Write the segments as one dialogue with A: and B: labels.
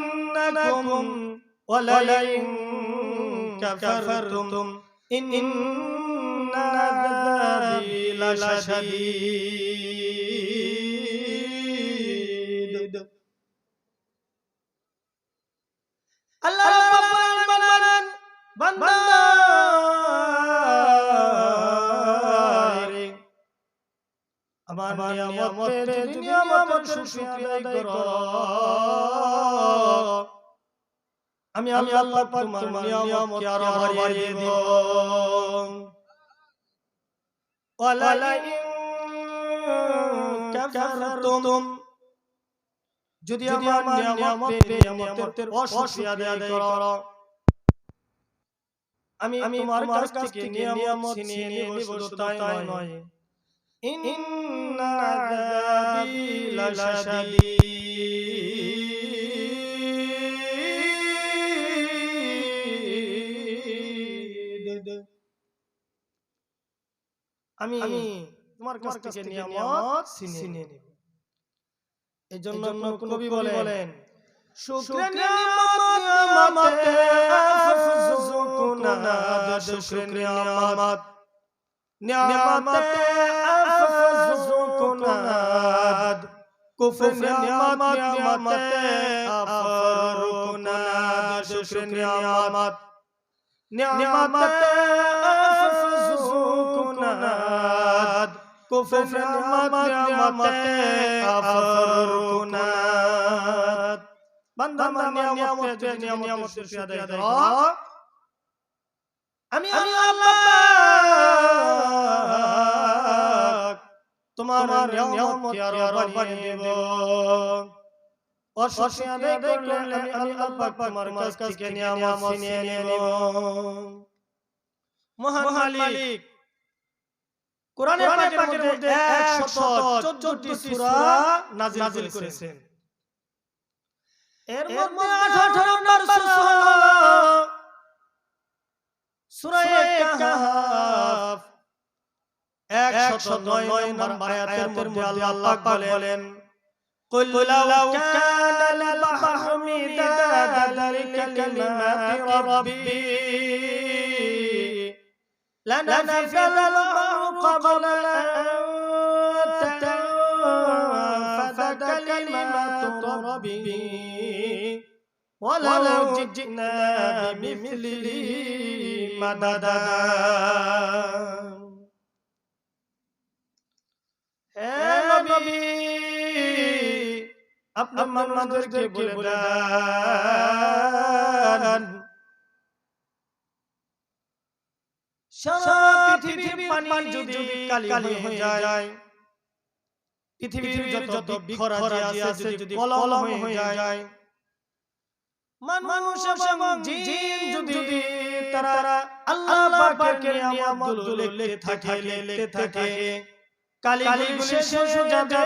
A: لأزيدنكم ولئن كفرتم إن عذابي لشديد আল্লাহ রাব্বুল আলামিন বলেন বান্দারে আমার নিয়ামতের যদি নিয়ামতের শুকরিয়া আদায় করো আমি আল্লাহ পাক তোমার নিয়ামতকে আরো বাড়িয়ে দেব ওয়ালাইন কাফারতুম যদি আমার নিয়ামতের অশুকরিয়া আদায় করো আমি তোমার কাছ থেকে নিয়ামত ছিনিয়ে নিব শুধু তাই নয় ইন্না আযাবি লাশাদীদ আমি তোমার কাছ থেকে নিয়ামত ছিনিয়ে নিব এজন্য কবি বলেন শুকর নিয়ামতে আফজুকুনাদ শুকর নিয়ামত নিয়ামতে আফজুকুনাদ কুফর নিয়ামতে আফরুকুনাদ শুকর নিয়ামত নিয়ামতে আফজুকুনাদ কুফর নিয়ামতে আফরুকুনাদ বান্দা নিয়ামতের শুকরিয়া আদায় করো আমি আল্লাহ তোমার নিয়ামতকে আরো বাড়িয়ে দেব অশুকরিয়া আদায় করলে আমি আল্লাহ পাক তোমার কাছ থেকে নিয়ামত ছিনিয়ে নেব মহান মালিক কোরআনের পাকের মধ্যে 114টি সূরা নাযিল করেছেন এর মধ্যে 18 নম্বর সূরা হলো সূরা কাহফ 109 নম্বর আয়াতের মধ্যে আল্লাহ পাক বলেন قل لو كان البحر مدادا لكلمات ربي لنفد البحر قبل أن تنفد كلمات ربي ولو جئنا بمثله مددا হে নবী আপনি মানুষদেরকে বলে দেন সারা পৃথিবীর পানি যদি কালি হয়ে যায় পৃথিবীর যত বৃক্ষরাজি আছে যদি কলম হয়ে যায় মানুষ এবং জিন যদি তারা আল্লাহ পাকের নিয়ামতগুলো লিখতে থাকে কালিগুলো শেষ হয়ে যাবে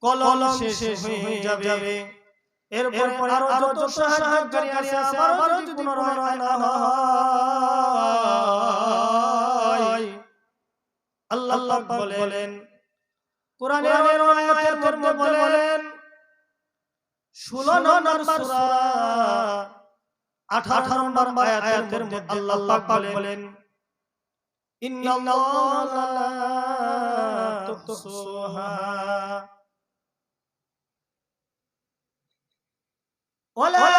A: কলম শেষ হয়ে যাবে এরপর আরো যত সাহায্যকারী আছে আবার যদি পুনরায় না হয় আল্লাহ বলেন কোরআনের আয়াতের মধ্যে বলেন 16 নম্বর সূরা 18 নম্বর আয়াতের মধ্যে আল্লাহ পাক বলেন ইন্নাল্লাহা লা তুহসুহা ولا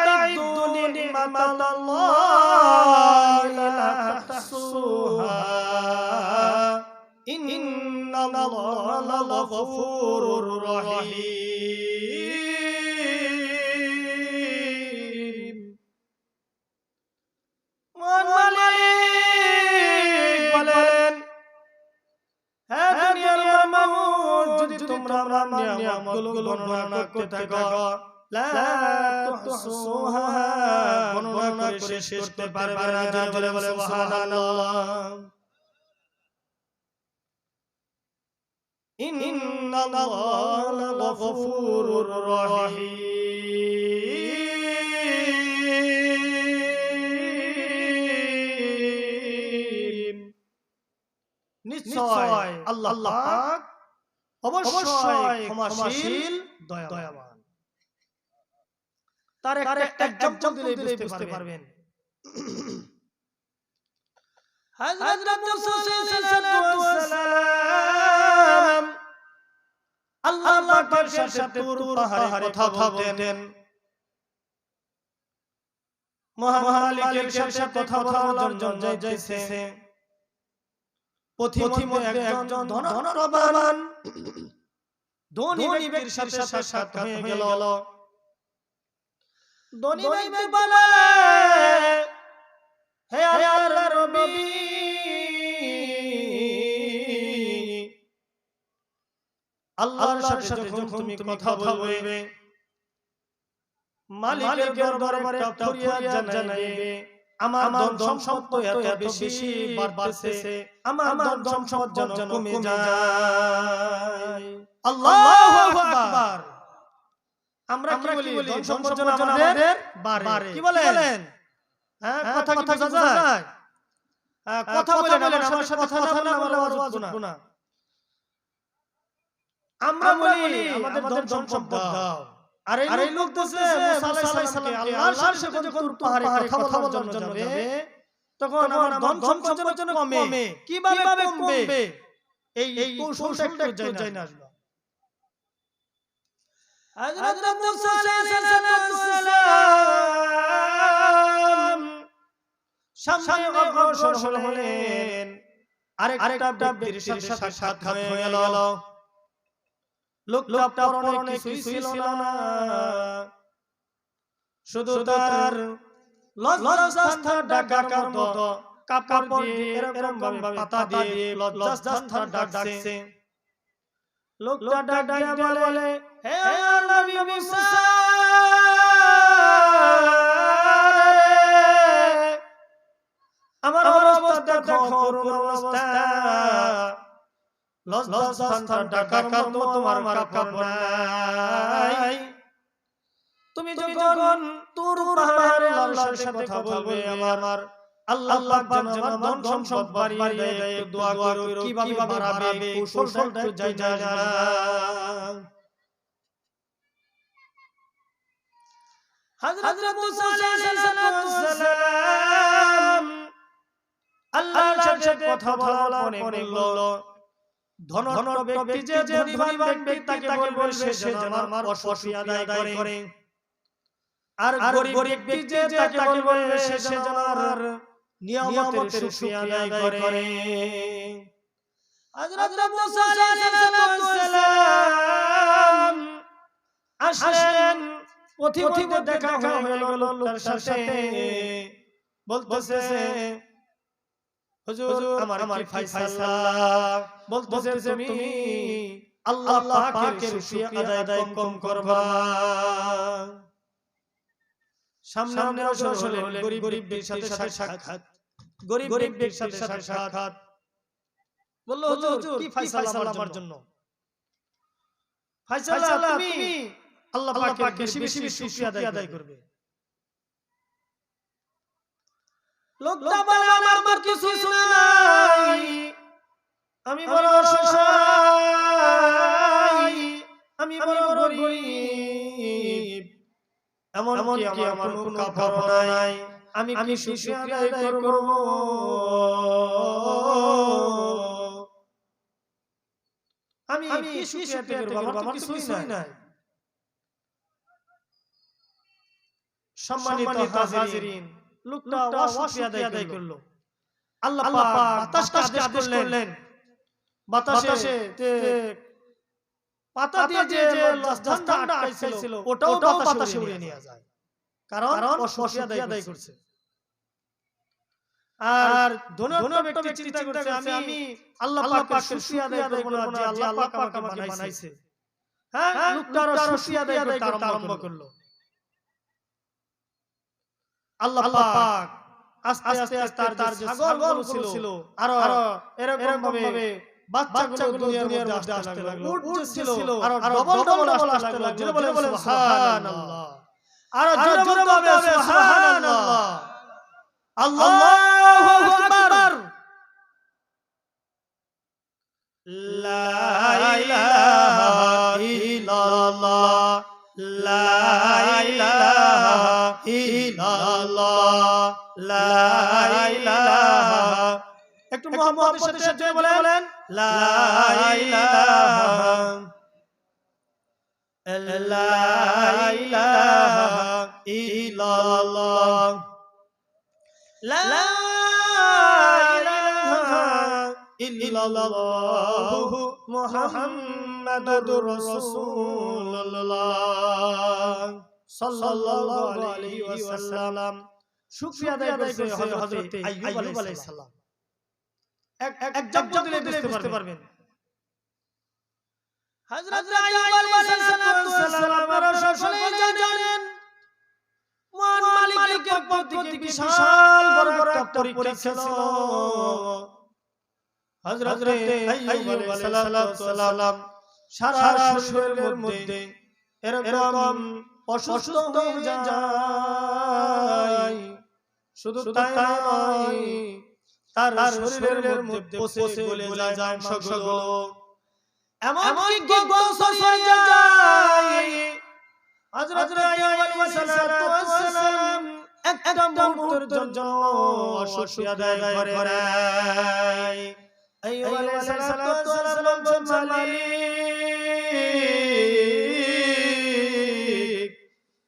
A: تعدوا نعمة الله لا تحصوها إن الله لغفور رحيم বলেন হে দুনিয়ার মানুষ যদি তোমরা আমার নিয়ামতগুলো গণনা করতে থাকো লা তুহসুহা গণনা করে শেষ করতে পারবে না বলে সুবহানাল্লাহ ইন্নাল্লাহা লাগফুরুর রহিম নিশ্চয় আল্লাহ পাক অবশ্যই ক্ষমাশীল দয়াবান। তার একটা এক্সাম্পল দিলে বুঝতে পারবেন। হযরত মুসা আলাইহিস সালাম আল্লাহ পাকের সাথে তুর পাহাড়ে কথা বলতেন, মহামালিকের সাথে কথা বলার জন্য যাইছে। পথিমধ্যে একজন ধনবান ধনী ব্যক্তির সাথে সাক্ষাৎ হয়ে গেল। ধনী ব্যক্তি বলে, হে আল্লাহর নবী, আল্লাহর সাথে যখন তুমি কথা বলবে, মালিকের দরবারে একটা ফরিয়াদ জানাইবে, আমার ধন সম্পদ এত বেশি বাড়তেছে, আমার ধন সম্পদ যেন কমে যায়। আল্লাহু আকবার। আমরা কি বলি? ধন সম্পদ যেন আমাদের বাড়ে। কি বলেন? হ্যাঁ, কথা কি বোঝা যায়? কথা বলেন, আমার সাথে কথা না বলে আওয়াজ উঠবো না। আমরা বলি আমাদের ধন সম্পদ দাও, আর এই লোক বলছে মুসা আলাইহিস সালামকে আল্লাহর সাথে যখন পাহাড়ে কথা বলার জন্য যাবে, তখন আমার ধন সম্পদ যেন কমে। কিভাবে কমবে? এই কৌশলটা একটু জানা আসবে। হযরত মুসা আলাইহিস সালাম সামনে অগ্রসর হলেন। আরেকটা ব্যক্তির সাথে সাক্ষাৎ হয়ে গেল। লোকটা পরনে কিছুই ছিল না, শুধু তার লজ্জাস্থান ঢাকার মতো কাপড় দিয়ে এরকম ভাবে পাতা দিয়ে লজ্জাস্থান ঢাকছে। লোকটা ডাক বলে, হে নবী মুসা, আমার অবস্থা দেখো, অবস্থা লজ্জাস্থান ঢাকার মতো তোমার কাপড় নাই। তুমি যখন তুর পাহাড়ে আল্লাহর সাথে কথা বলবে, আমার আল্লাহ পাক যেন আমার ধন সম্পদ বাড়িয়ে দেয়, একটু দোয়া করো কিভাবে বাড়াবে, কৌশলটা একটু জানা। হযরত মুসা আলাইহিস সালাম আল্লাহর সাথে কথা বলার পরে বলল, ধনবান ব্যক্তি যে ধনীবান ব্যক্তি তাকে বলবে সে যেন আমার অসুবিধা আদায় করে, আর গরিব ব্যক্তি যে তাকে বলবে সে যেন আমার নিয়ামতের শুকরিয়া আদায় করে। হযরত মুসা আলাইহিস সালাম আসলেন, পথিমধ্যে দেখা হয়ে গেল লোকটার সাথে। বলতেছে, হুজুর আমার কি ফায়সালা? বলতেছে তুমি আল্লাহ পাকের শুকরিয়া আদায় কম করবা। সামনে আসলে গরিব ব্যক্তির সাথে সাক্ষাৎ, গরিব ব্যক্তির সাথে সাক্ষাৎ। বলল, হুজুর কি ফায়সালা আমার জন্য? ফায়সালা তুমি আল্লাহ পাকের বেশি বেশি শুকরিয়া আদায় করবে। লোকটা বলে, আমার কিছু নাই, আমি বড় অসহায়, আমি বড় গরিব, এমনকি আমার কোনো কাপড় নাই, আমি কি শুকরিয়া আদায় করব? আমি কি শুকরিয়া আদায় করব? আমার কিছুই নাই। সম্মানিত হাজিরিন, লোকটা অশুকরিয়া আদায় করলো। আল্লাহ পাক বাতাসকে আদেশ করলেন, বাতাসে পাতা দিয়ে যে লজ্জাস্থানটা আটকাইছিল ওটাও বাতাসে উড়িয়ে নিয়ে যায়, কারণ অশুকরিয়া আদায় করছে। আর ধনী ব্যক্তি চিন্তা করছে, আমি আল্লাহ পাকের শুকরিয়া আদায় করব না, যে আল্লাহ পাক আমাকে বানাইছে। হ্যাঁ, লোকটার শুকরিয়া আদায় করতে আরম্ভ করলো। আল্লাহ পাক আস্তে আস্তে তার যে ছাগলগুলো ছিল আর এরকম ভাবে বাচ্চাগুলো দুনিয়ার মধ্যে আসতে লাগলো, উঠছিল আর ডবল আসতে লাগলো। জোরে বলে সুবহানাল্লাহ, আর জোরে বলে সুবহানাল্লাহ, আল্লাহু আকবার। লা ইলাহা ইল্লাল্লাহ লা ইলাহা ইল্লাল্লাহ লা ইলাহা একটু মুহাম্মদের সাথে বলেন লা ইলাহা লা ইলাহা ইল্লাল্লাহ লা ইলাহা ইল্লাল্লাহ মুহাম্মাদুর রাসূলুল্লাহ সাল্লাল্লাহু আলাইহি ওয়াসাল্লাম। শুকরিয়া আদায় করেছে হযরত আইয়ুব আলাইহিস সালাম। এক জব দিলে বুঝতে পারবেন হযরত আইয়ুব আলাইহিস সালাম আপনারা সকলেই জানেন মহান মালিকের পক্ষ থেকে বিশাল বড় একটা পরীক্ষা ছিল। হযরত আইয়ুব আলাইহিস সালাম সারা শরীরের মধ্যে এরকম অসুস্থ হয়ে যায়, শুধু তাই নয় তার শরীরের মধ্যে পচে গলে যায় মাংসগুলো, এমনকি গন্ধ ছড়িয়ে যায়। হযরত আইয়ুব আলাইহিস সালাম একটা মুহূর্তের জন্য অসুস্থ আদায় করে নাই। আইয়ুব আলাইহিস সালাম বলছেন, মালিক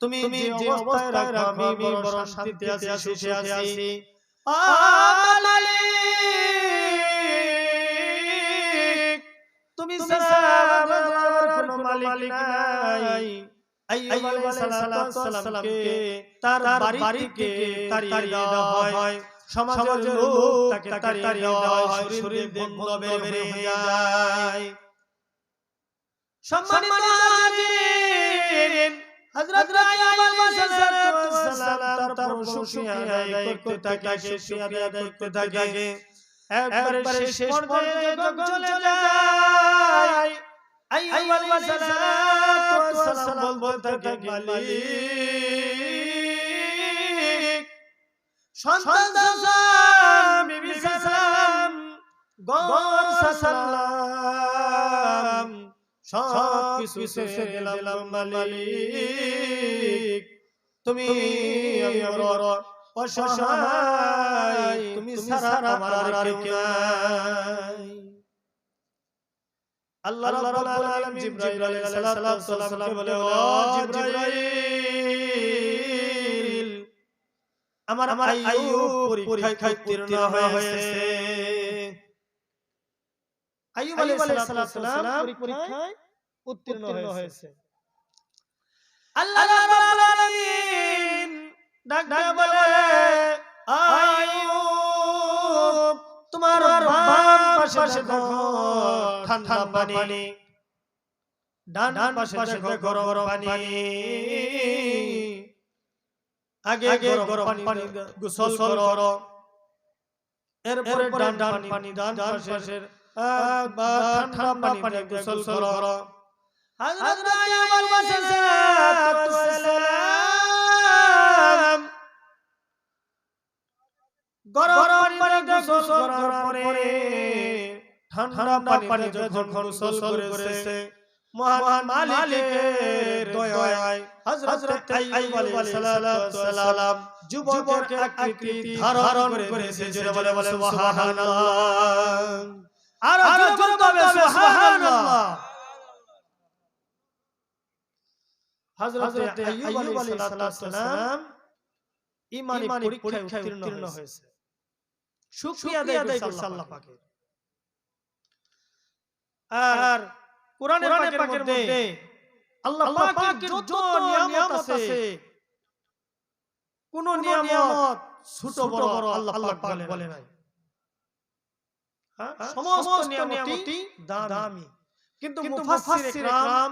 A: তুমি যে অবস্থায় রাখো আমি বড় শান্তিতে আছি, সুখে আছি। মালিক তুমি ছাড়া আমার কোনো মালিক নাই। আইয়ুব আলাইহিস সালামকে তার বাড়ি থেকে তাড়িয়ে দেওয়া হয়, সমাজের লোক তাকে তাড়িয়ে দেওয়া হয়, শরীর গন্ধ বের হয়ে যায়। সম্মানিত হাজিরিন, হযরত আইয়ুব আলাইহিস সালাম তার শুকরিয়া আদায় করতে থাকে। একবারে শেষ পর্যায়ে যখন চলে যায় আইয়ুব আলাইহিস সালাম বলতে থাকে, মালিক সন্তান সালাম, বিবি সালাম, ঘর সালাম, সব কিছু ছেড়ে দিলাম মালিক। তুমি বড় অসহায়, তুমি ছাড়া আমার আর কেউ নাই। আল্লাহ রাব্বুল আলামিন জিবরাইল আলাইহিস সালামকে বলে, ও জিবরাইল আমার আইয়ুব পরীক্ষায় উত্তীর্ণ হয়েছে। আইয়ুব আলাইহিস সালাম পরীক্ষায় উত্তীর্ণ হয়েছে। আল্লাহ রাব্বুল আলামিন ডাক বলে, আইয়ুব তোমার বাম পাশে দেখো ঠান্ডা পানি, ডান পাশে দেখো গরম পানি। আগে গরম পানি গোসল করো, এরপরে ডান পানি ডান পাশের ঠান্ডা পানি গোসল করো। হযরত আইয়ুব আলাইহিস সালাম গরম পানি গোসল করার পরে ঠান্ডা পানি যখন গোসল করেছে, মহান মালিকের দয়ায় হযরত আইয়ুব আলাইহিস সালাম যুবকের আকৃতি ধারণ করেছে। জোরে বলে সুবহানাল্লাহ, আর জোরে বলে সুবহানাল্লাহ। হযরত আইয়ুব আলাইহিস সালাম ঈমানি পরীক্ষায় উত্তীর্ণ হয়েছে। শুকরিয়া আদায় করছে আল্লাহ পাকের। আর কোরআনের পাকের মধ্যে আল্লাহ পাকের যত নিয়ামত আছে, কোন নিয়ামত ছোট বড় আল্লাহ পাক বলে নাই। সমস্ত নিয়ামতই দামি, কিন্তু মুফাসসির ইকরাম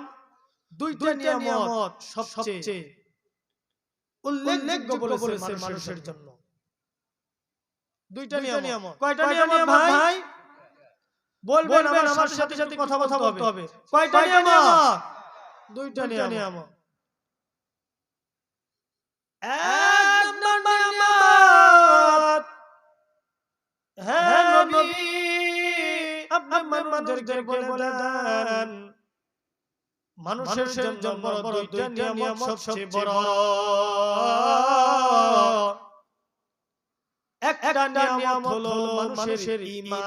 A: দুইটা নিয়ামত সবচেয়ে উল্লেখযোগ্য বলেছে মানুষের জন্য। দুইটা নিয়ামত। কয়টা নিয়ামত ভাই? বলবেন আমার সাথে সাথে কথা বলতে হবে। কয়টা নিয়ামত? দুইটা নিয়ামত। এক নম্বর নিয়ামত, হে নবী আপনি মানুষদেরকে বলে দেন মানুষের জন্য বড় দুইটা নিয়ামত সবচেয়ে বড়। একটা নিয়ামত হলো মানুষের ঈমান।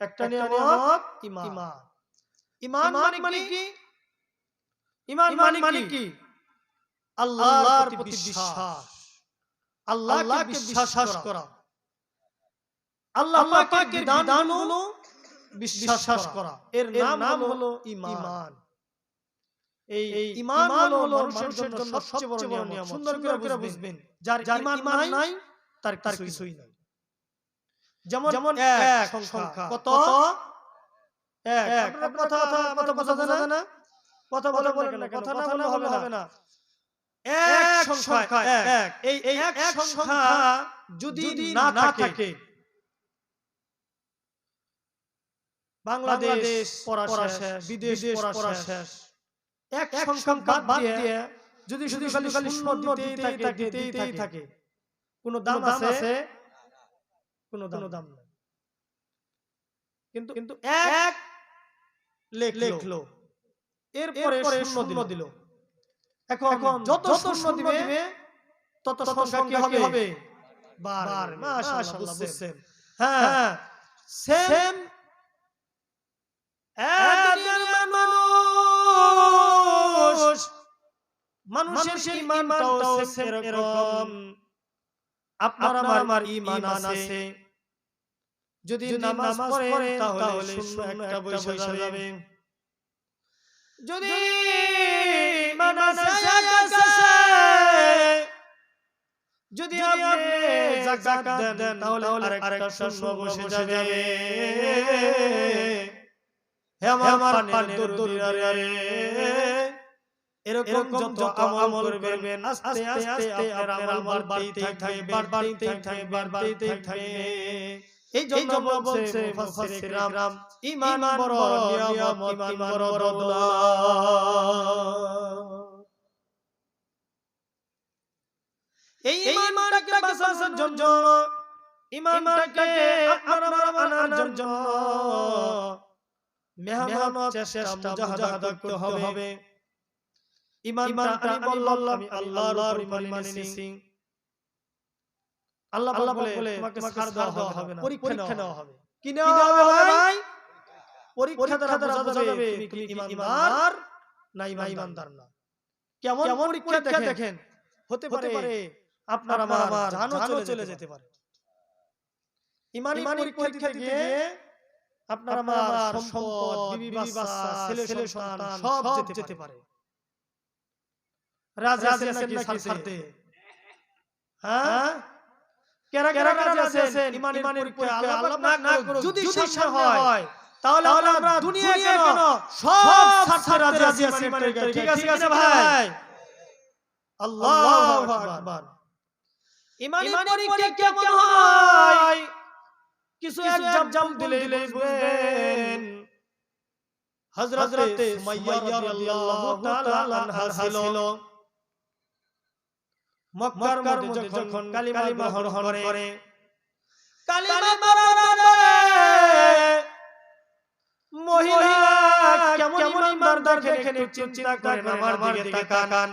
A: একটা নিয়ামত ঈমান। ঈমান মানে কি? ঈমান মানে কি? আল্লাহর প্রতি বিশ্বাস, আল্লাহকে বিশ্বাস করা, আল্লাহ পাকের বিধানগুলো বিশ্বাস করা, এর নাম হলো ঈমান। এই ঈমান হলো মানুষের জন্য সবচেয়ে বড় নিয়ামত। সুন্দর করে বুঝবেন, যার ঈমান নাই তার কিছুই নাই। যেমন এক সংখ্যা কত? এক। আপনারা কথা জানা না? কথা বলে না, কথা না বলে হবে না। এক সংখ্যা এক। এই এক সংখ্যা যদি না থাকে, বাংলাদেশ পড়া শেষ, বিদেশ পড়া শেষ। এক সংখ্যা বাদ দিয়ে যদি খালি শূন্য দিতেই থাকে, কোনো দাম আছে? কোনো দাম নাই। কিন্তু এক লিখলো, এরপরে শূন্য দিল। এখন যত শূন্য দিবে তত সংখ্যা কি হবে? বার। মাশাআল্লাহ, বুঝছেন? হ্যাঁ, সেম মানুষের ঈমানটাও সেম এরকম। আপনার আমার ঈমান আছে, যদি নামাজ পড়েন তাহলে শূন্য একটা বসে যাবে। যদি ঈমান আছে, যদি আপনি যাকাত দেন তাহলে আরেকটা শূন্য বসে যাবে। হে আমার পানের দরুদারে, এরকম যত আমল করবেন আস্তে আস্তে আপনার আমল বাড়তেই থাকবে। এই জন্য বলছে মুফাসসির کرام, ঈমান বড় নিয়ামত, ঈমান বড় দৌলত। এই ঈমানটাকে বাঁচানোর জন্য, ঈমানটাকে আপনারা আনার জন্য মেহনত, চেষ্টা, মুজাহাদা করতে হবে। ঈমানটা আমি বললাম আল্লাহর উপর মানে নিছি। আল্লাহ বলে তোমাকে ছাড় দেওয়া হবে না, পরীক্ষা নেওয়া হবে। কি নেওয়া হবে ভাই? পরীক্ষা দ্বারা বোঝা যাবে তুমি ঈমানদার না ঈমানদার না। কেমন পরীক্ষা দেখেন? হতে পারে আপনার আমার জানও চলে যেতে পারে। ঈমানি পরীক্ষা দিতে গিয়ে আপনার আমার সম্পদ, বিবি বাচ্চা, ছেলে সন্তান সব যেতে পারে। রাজি আছেন নাকি ছাড়তে? হ্যাঁ, কেরা রাজি আছেন? ঈমানের পরীক্ষা আল্লাহ না করুক, যদি সামনে হয় তাহলে আমরা দুনিয়া কেন সব ছাড়তে রাজি আছি ঈমানের পরীক্ষা। ঠিক আছে ভাই? আল্লাহু আকবার। ঈমানি পরীক্ষা কেমন হয়? কিছু এক্সাম্পল দিলেই বুঝবেন। হযরতে সুমাইয়া রাদিয়াল্লাহু তাআলা আনহা ছিল মক্কার মধ্যে যখন কালিমা গ্রহণ করে, কালিমা পড়ার মহিলা কেমন ইমানদার দেখেন একটু চিন্তা করেন, আমার দিকে তাকান।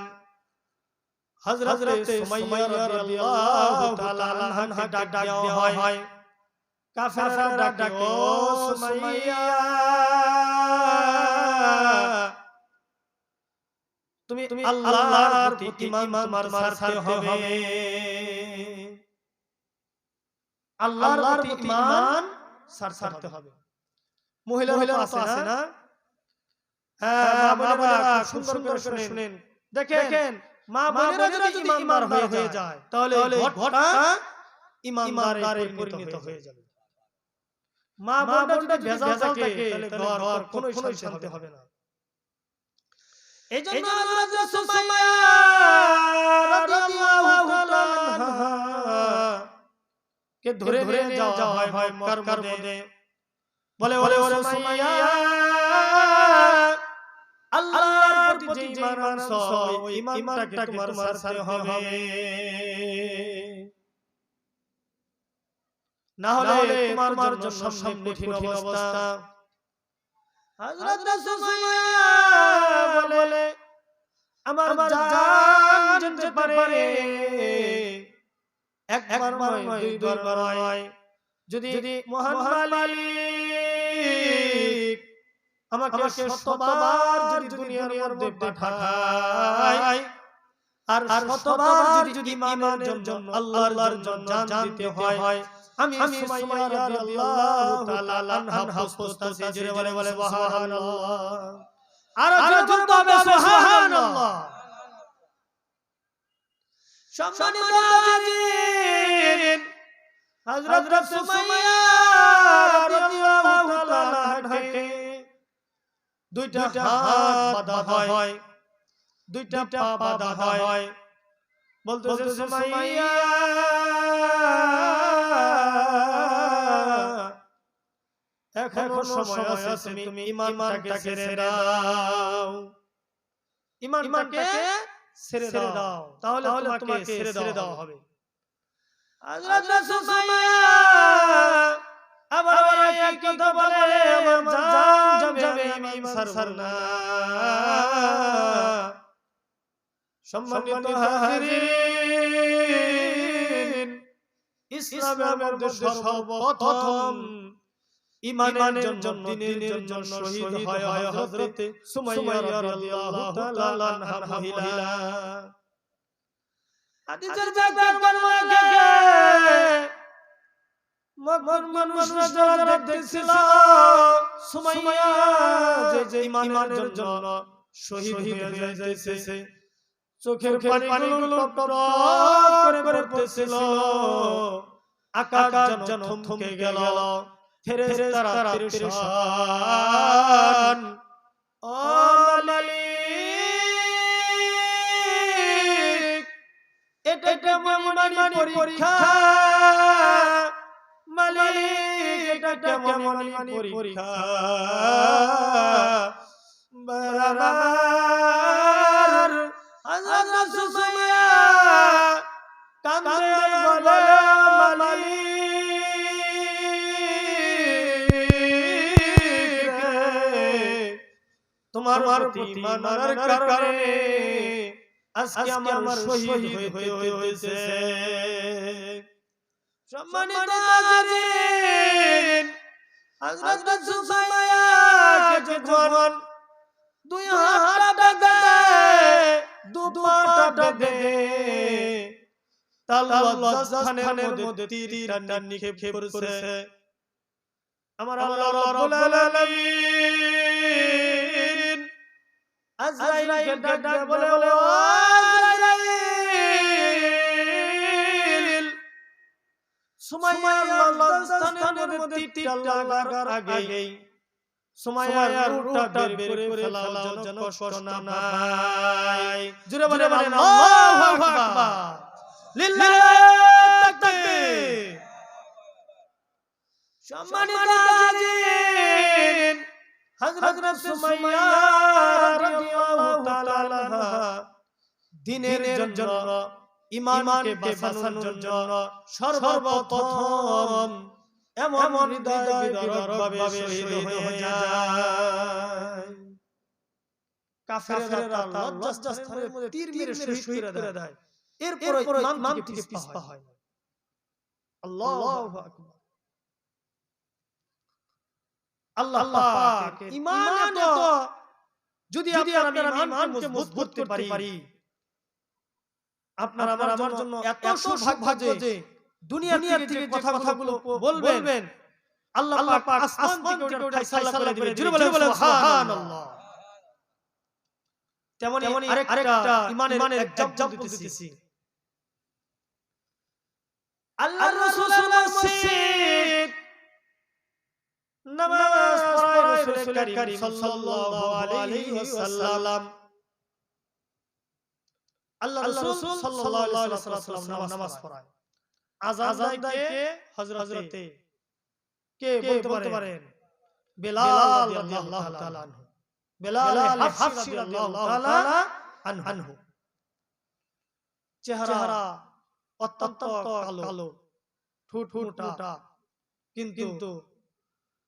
A: হযরতে সুমাইয়া রাদিয়াল্লাহু তাআলা আনহা ডাক দেওয়া হয়, কাফেররা ডাকে, ও সুমাইয়া, তুমি আল্লাহর প্রতি ঈমান তোমার ছাড়তে হবে। আল্লাহর প্রতি ঈমান ছাড়তে হবে। মহিলারা আছে না? হ্যাঁ, মা বোনেরা সুন্দর করে শুনেন। দেখেন, মা বোনেরা যদি ঈমানদার হয়ে যায় তাহলে ঘরটা ঈমানদারে পরিণত হয়ে যাবে। মা বোনটা যদি ভেজাল থাকে তাহলে ঘর কোনো শান্তি হবে না। এজন্য হযরত সুমাইয়া রাদিয়াল্লাহু তাআলা আনহা কে ধরে যাওয়া হয় মক্কার মধ্যে। বলে ওরে সুমাইয়া, আল্লাহর প্রতি যে ঈমান আনছো ওই ঈমানটাকে তোমার ছাড়তে হবে। না হলে তোমার জন্য সামনে কঠিন অবস্থা। হযরত সুমাইয়া বলে আমার জান যেতে পারে, একবার নয় দুইবার নয়, যদি মহান মালিক আমাকে 100বার যদি দুনিয়ার মধ্যে পাঠায় আর 100বার যদি ঈমানের জন্য আল্লাহর জন্য জান দিতে হয়, আমি সুমাইয়া রাদিয়াল্লাহু তাআলা আনহা প্রস্তুত আছি। জোরে বলে সুবহানাল্লাহ। আর যত হবে সুবহানাল্লাহ। সম্মানিত হাজিরিন, হযরত সুমাইয়া রাদিয়াল্লাহু তাআলা আনহাকে দুইটা হাত বাঁধা হয়, দুইটা পা বাঁধা হয়, বলতেছে সুমাইয়া এখনো সময় আছে, তুমি ঈমানটাকে ছেড়ে দাও, ঈমানটাকে ছেড়ে দাও, তাহলে তোমাকে ছেড়ে দেওয়া হবে। হযরত সুমাইয়া আবার এই কথা বলে আমার জান যাবে, আমি ছাড়ব না। সম্মানিত হাজিরিন, ইসলামের মধ্যে সর্বপ্রথম ঈমানের জন্য দ্বীনের জন্য শহীদ হয় হযরত সুমাইয়া রাদিয়াল্লাহু তাআলা আনহা মহিলা। হাদিসের বর্ণনা মক্কার মানুষরা যারা দেখছিল সুমাইয়া যে ঈমানের জন্য শহীদ হয়ে যাইতেছে, চোখের পানিগুলো টপ টপ করে পড়তেছিল, আকাশ যেন থমকে গেল, ফেরেশতারা পেরেশান। ও মালিক, এটা কেমন পরীক্ষা, মালিক এটা কেমন পরীক্ষা, বারবার হযরত সুমাইয়া কান্দে বলে মালিক তোমার প্রতি ঈমানের কারণে আজকে আমার শহীদ হয়েছে। সম্মানিত হাজিরিন, হযরত সুমাইয়াকে যখন দুই হাতটা দে, দুপাটা দে, তালওয়ার খানের মধ্যে তীরটা নিক্ষেপ করেছে, আমার আল্লাহ রাব্বুল আলামিন আজরাইলকে ডাক বলে ও আজরাইল, সুমাইয়ার লজ্জাস্থানের মধ্যে তীরটা লাগার আগেই সুমাইয়ার রূহটা বের করে ফেলাও যেন কষ্ট না পায়। জোরে বলেন আল্লাহু আকবার, লিল্লাহি তাকবীর। সম্মানিত হাজিরিন, হযরত সুমাইয়া রাদিয়াল্লাহু তাআলা আনহা দ্বীনের জন্য ঈমানকে বাঁচানোর জন্য সর্বপ্রথম এমন হৃদয় বিদারকভাবে শহীদ হয়ে যায়। কাফেররা লজ্জাস্থানের মধ্যে তীর মেরে শহীদ করে দেয়, এরপর ঈমান থেকে পিছপা হয়। আল্লাহু আকবার। আল্লাহ পাক ঈমান তো যদি আপনারা ঈমানকে মজবুত করতে পারি, আপনারা আমার জন্য এত সৌভাগ্য যে দুনিয়া থেকে যে কথাগুলো বলবেন আল্লাহ পাক আসমান থেকে ওটা ফায়সালা করে দিবেন। জোরে বলেন সুবহানাল্লাহ। তেমনি আরেকটা ঈমানের এক্সাম্পল দিতেছি। আল্লাহর রাসূলের মসজিদ নামাজ পড়ায় রাসূল কারীম সাল্লাল্লাহু আলাইহি ওয়াসাল্লাম, আল্লাহর রাসূল সাল্লাল্লাহু আলাইহি ওয়াসাল্লাম নামাজ পড়ায়। আযান দেয় কে? হযরতে কে বলতে পারেন? বেলাল রাদিয়াল্লাহু তাআলা আনহু, বেলাল হাবশী রাদিয়াল্লাহু তাআলা আনহু। চেহারা অত্যন্ত কালো, ঠোঁট মোটা, কিন্তু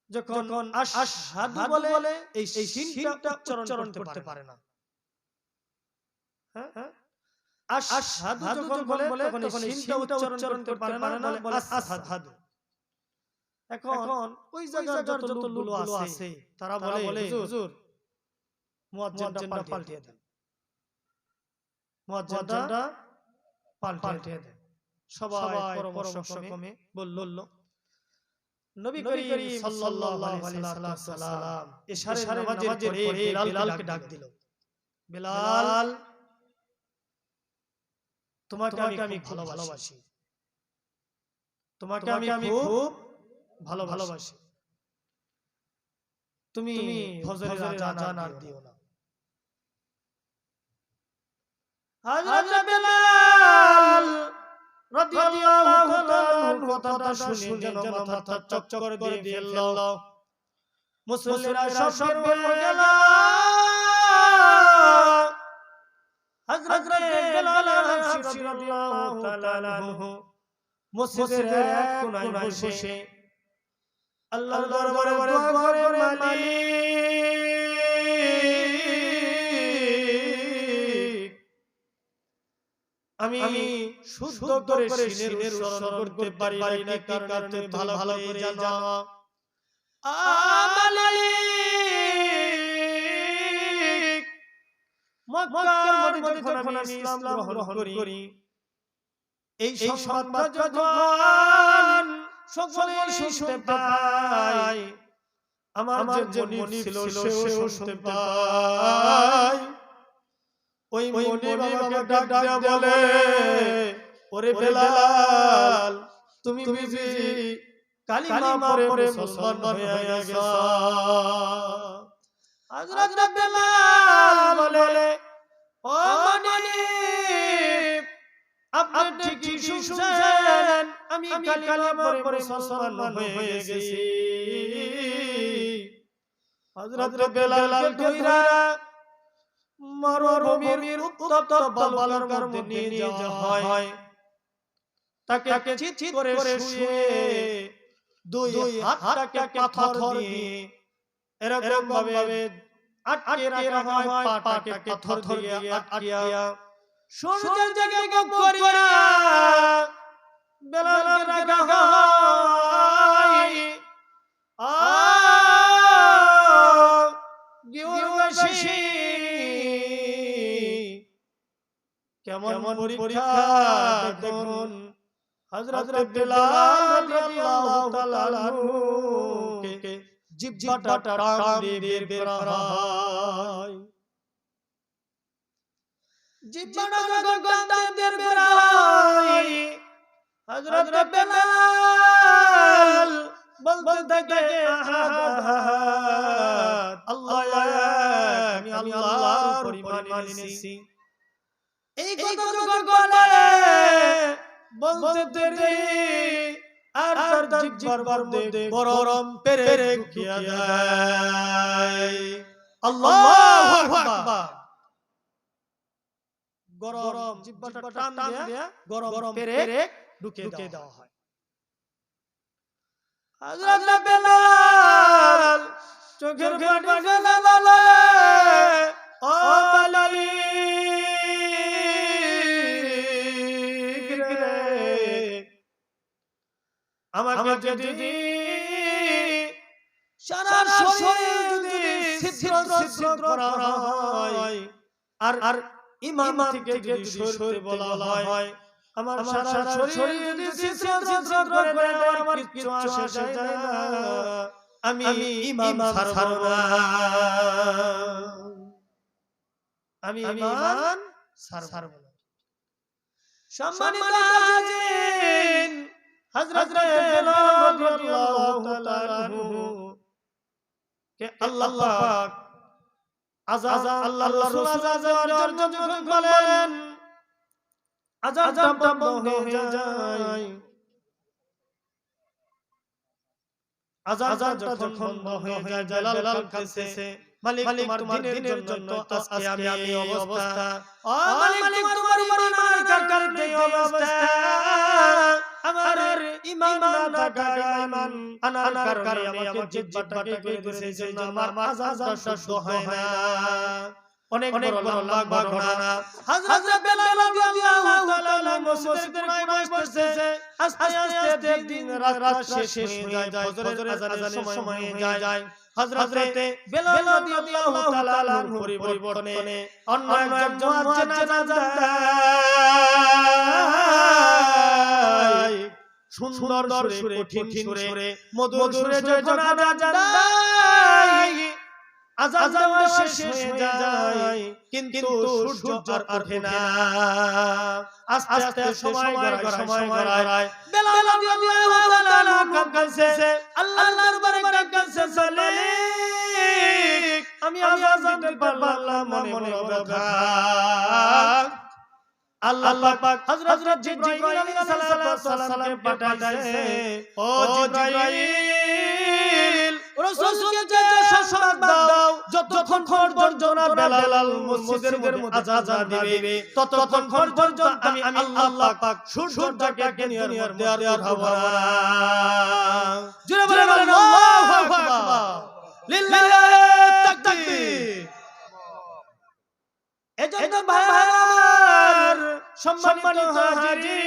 A: যখন আশহাদু বলে এই শিনটা উচ্চারণ করতে পারে না। হ্যাঁ, আশহাদু যখন বলে তখন এই শিনটা উচ্চারণ করতে পারে না, বলে আসহাদু। এখন ওই জায়গার যত লোকগুলো আছে তারা বলে হুজুর মুয়াজ্জিনটা পাল্টিয়ে দেন, মুয়াজ্জিনটা পাল্টিয়ে দেন। সবাই পরামর্শক্রমে বলল। নবী করিম সাল্লাল্লাহু আলাইহি ওয়াসাল্লাম ইশারার নামাজের পরে বিলালকে ডাক দিল, বিলাল তোমাকে আমি খুব ভালোবাসি, তোমাকে আমি খুব ভালোবাসি, তুমি ফজরের আযান আর দিও না। হযরত বিলাল রাদিয়াল্লাহু তাআলা কথাটা শুনে যেন মাথা চকচক করে দিল। মুসল্লিরা সব বের হয়ে গেল। হযরত বিলাল হাবশী রাদিয়াল্লাহু তাআলা আনহু মসজিদের এক কোণায় বসে আল্লাহর দরবারে দোয়া করে, মালিক আমি শুদ্ধ করে সিনের উচ্চারণ করতে পারি না, কারণ তুমি ভালো করে জানো। মালিক মক্কার মধ্যে যখন আমি ইসলাম গ্রহণ করি, এই সংবাদ যখন সকলেই শুনতে পায়, আমার যে মনিব ছিল সেও শুনতে পায়। ওই মনিব আমাকে ডাক বলে, ওরে বিলাল তুমি বুঝি কালিমা পড়ে মুসলমান হয়ে গেছো? হযরত বিলাল বলে, ও মনিব আপনি ঠিকই শুনছেন, আমি কালিমা পড়ে মুসলমান হয়ে গেছি। হযরত বিলালকে কইরা মরুভূমির উত্তপ্ত বালুকার মধ্যে নিয়ে যাওয়া হয়, তাকে চিৎ করে শুয়ে দুই হাতটাকে পাথর দিয়ে এরকম ভাবে আটকে রাখা হয়, পাটাকে পাথর দিয়ে আটকিয়া সূর্যের দিকে মুখ করিয়া বিলালকে রাখা হয়। কেমন পরীক্ষা দেখুন। হযরত বিলাল রাদিয়াল্লাহু তাআলা আনহু কে জিহ্বাটা টান দিয়ে বের করা হয়। জিহ্বাটা যখন টান দিয়ে বের হয়, হযরত বিলাল বলতে থাকে, আহাদ আল্লাহ এক, আমি আল্লাহর পরিমাণ এনেছি। এই কথা যখন বলতে দেরি আর তার জিহ্বার মধ্যে গরম পেরেক ঢুকিয়া দেয়। আল্লাহু আকবার। গরম জিহ্বাটা টান দিয়া গরম পেরেক ঢুকিয়ে দেওয়া হয়। হযরত বিলাল চোখের পানি ফেলে, ও মালিক রে, আমাকে যদি সারা শরীর যদি ছিদ্র করা হয়, আর ইমাম থেকে যদি সরতে বলা হয়, আমার সারা শরীর যদি ছিদ্র করে দেয়, আমার কিছু আসে যায় না, আমি ইমাম ছাড়ব না, আমি ইমান ছাড়ব না। সম্মানিত হাজিরিন, হযরত বিলাল রাদিয়াল্লাহু তাআলা আনহু কে আল্লাহ পাক আযান আল্লাহর রাসূল আযান যখন বলেন, আযানটা বন্ধ হয়ে যায়। আযানটা যখন বন্ধ হয়ে যায়, বিলাল কাঁদতেছে, মালিক তোমার দিনের জন্য আজকে আমি এই অবস্থা, ও মালিক তোমার পরিমাণের কারণে এই অবস্থা, আমার ঈমান না থাকা ঈমান আনার কারণে আমাকে জিহ্বাটাকে করে দিয়েছে এইজন্য আমার আযানটা শুদ্ধ হয় না অনেক বড় লম্বা ঘটনা হযরত বেলাল রাদিয়াল্লাহু তাআলা মসজিদের কোনায় বসেছে আস্তে আস্তে দিন রাত শেষ হয়ে যায় ফজরের আযানের সময় হয়ে যায় হযরতে বেলাল রাদিয়াল্লাহু তাআলা পরিবর্তনে অন্য একজন মুয়াজ্জিন আযান দেয় সুন্দর সুরে কঠিন সুরে মধুর সুরে যখন আযান দেয় আযান দেওয়া শেষ হয়ে যায় কিন্তু সূর্য আর ওঠে না আস্তে আস্তে সময় গড়ায় বেলাল রাদিয়াল্লাহু তাআলা কাঁদছে আল্লাহর দরবারে কাঁদছে মালিক আমি আযান দিতে পারলাম মনে ব্যথা আল্লাহ পাক হযরত জিবরাইল আলাইহিস সালামকে পাঠাইছে ও জিবরাইল রাসূলকে যে সংবাদ দাও যতক্ষণ পর্যন্ত না বেলাল মসজিদের মধ্যে আযান দিবে ততক্ষণ পর্যন্ত আমি আল্লাহ পাক সূর্যটাকে দুনিয়ার মধ্যে উঠাবো না জোরে বলেন আল্লাহু আকবার লিল্লাহি তাকবীর এজন্য ভাইয়ার সম্মানিত হাজিরিন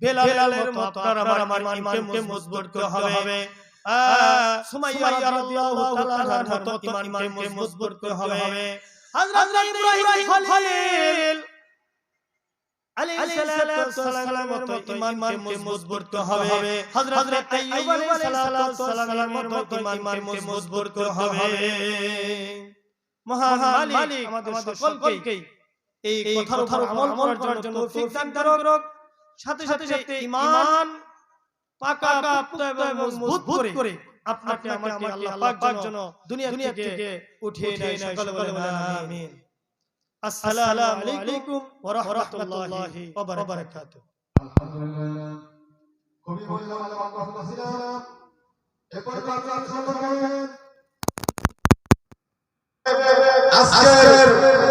A: বেলালের মতো আপনার আমার ঈমানকে মজবুত করতে হবে সুমাইয়া রাদিয়াল্লাহু তাআলার মতো ঈমানকে মজবুত করতে হবে হযরত ইব্রাহিম খলিল আলাইহিস সালামের মতো ঈমানকে মজবুত করতে হবে হযরত আইয়ুব আলাইহিস সালামের মতো ঈমানকে মজবুত করতে হবে মহান মালিক আমাদের সকলকে এই কথার উপর আমল করার জন্য তৌফিক দান করুক সাথে সাথে ঈমান পাকা পুক্ত এবং মজবুত করে আপনাকে আমাকে আল্লাহ পাক যেন দুনিয়া থেকে উঠিয়ে নেয় সকলে বলে আমিন আসসালামু আলাইকুম ওয়া রাহমাতুল্লাহি ওয়া বারাকাতুহু
B: আলহামদুলিল্লাহ কবি বললাম আল্লাহ কথা ছিলাম এরপর কাজ শুরু করবেন আজকের